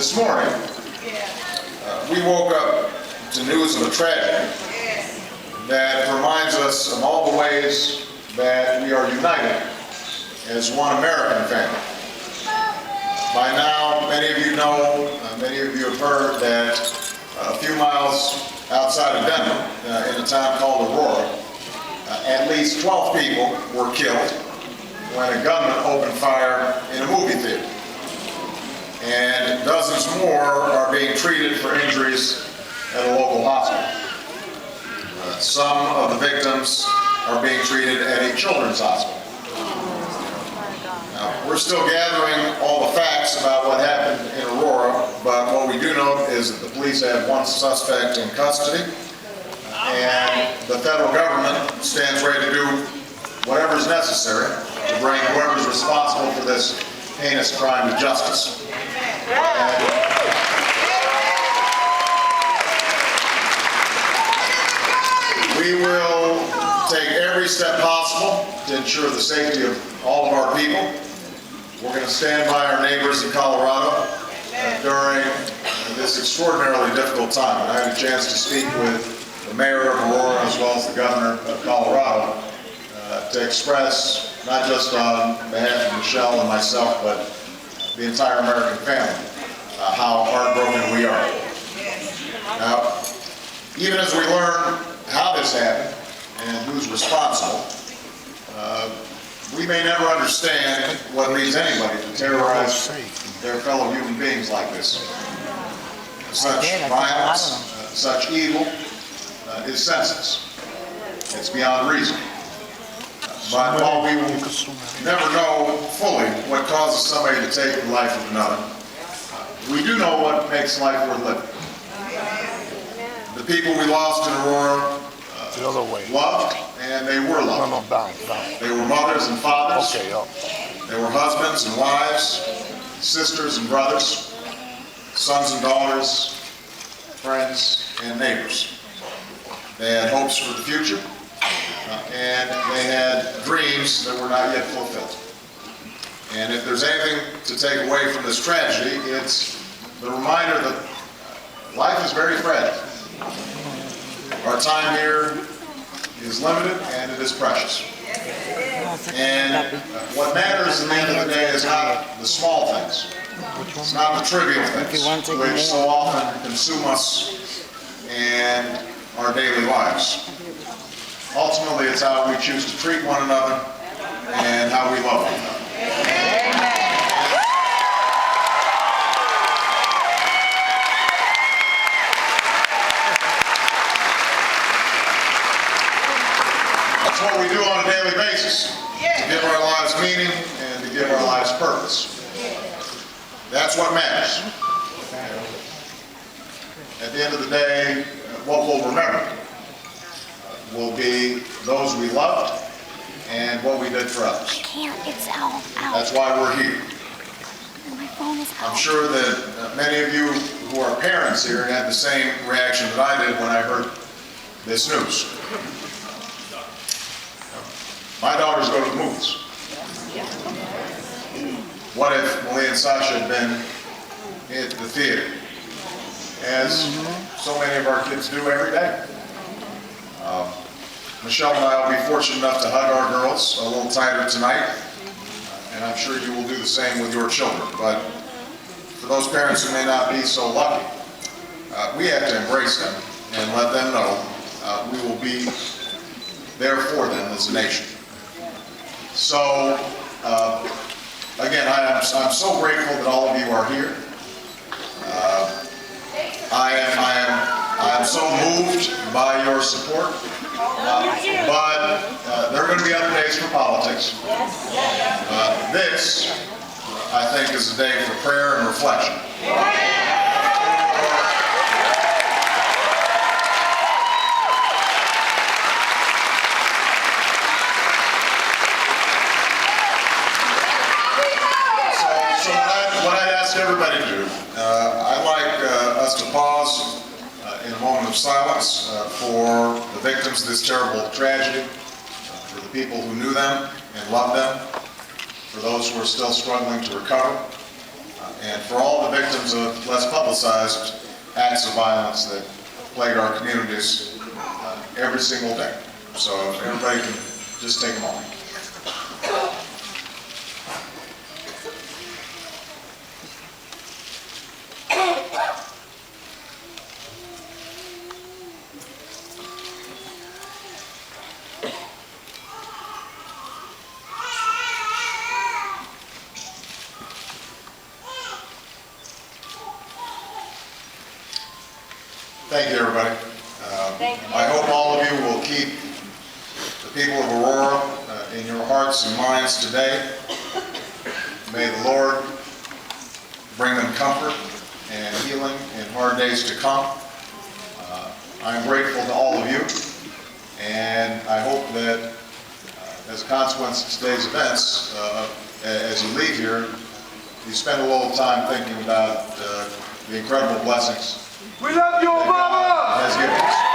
This morning, we woke up to news of a tragedy that reminds us of all the ways that we are united as one American family. By now, many of you know, many of you have heard that a few miles outside of Denver, in a town called Aurora, at least 12 people were killed when a gunman opened fire in a movie theater. And dozens more are being treated for injuries at a local hospital. Some of the victims are being treated at a children's hospital. Now, we're still gathering all the facts about what happened in Aurora, but what we do know is that the police have one suspect in custody, and the federal government stands ready to do whatever is necessary to bring whoever's responsible for this heinous crime to justice. We will take every step possible to ensure the safety of all of our people. We're going to stand by our neighbors in Colorado during this extraordinarily difficult time. And I had a chance to speak with the mayor of Aurora as well as the governor of Colorado to express, not just on behalf of Michelle and myself, but the entire American family, how heartbroken we are. Now, even as we learn how this happened and who's responsible, we may never understand what leads anybody to terrorize their fellow human beings like this. Such violence, such evil is senseless. It's beyond reason. But while we will never know fully what causes somebody to take the life of another, we do know what makes life worth living. The people we lost in Aurora loved, and they were loved. They were mothers and fathers. They were husbands and wives, sisters and brothers, sons and daughters, friends and neighbors. They had hopes for the future, and they had dreams that were not yet fulfilled. And if there's anything to take away from this tragedy, it's the reminder that life is very fragile. Our time here is limited and it is precious. And what matters at the end of the day is not the small things. It's not the trivial things which so often consume us and our daily lives. Ultimately, it's how we choose to treat one another and how we love one another. That's what we do on a daily basis, to give our lives meaning and to give our lives purpose. That's what matters. At the end of the day, what we'll remember will be those we loved and what we did for others. It's out. That's why we're here. My phone is out. I'm sure that many of you who are parents here had the same reaction that I did when I heard this news. My daughters go to the movies. What if Malia and Sasha had been at the theater, as so many of our kids do every day? Michelle and I will be fortunate enough to hug our girls a little tighter tonight, and I'm sure you will do the same with your children. But for those parents who may not be so lucky, we have to embrace them and let them know we will be there for them as a nation. So, again, I'm so grateful that all of you are here. I am so moved by your support. But there are going to be other days for politics. This, I think, is a day for prayer and reflection. So what I'd ask everybody to do, I'd like us to pause in a moment of silence for the victims of this terrible tragedy, for the people who knew them and loved them, for those who are still struggling to recover, and for all the victims of less publicized acts of violence that plague our communities every single day. So if everybody can just take a moment. Thank you, everybody. I hope all of you will keep the people of Aurora in your hearts and minds today. May the Lord bring them comfort and healing in hard days to come. I'm grateful to all of you, and I hope that as a consequence of today's events, as you leave here, you spend a little time thinking about the incredible blessings we love you, Obama! has given us.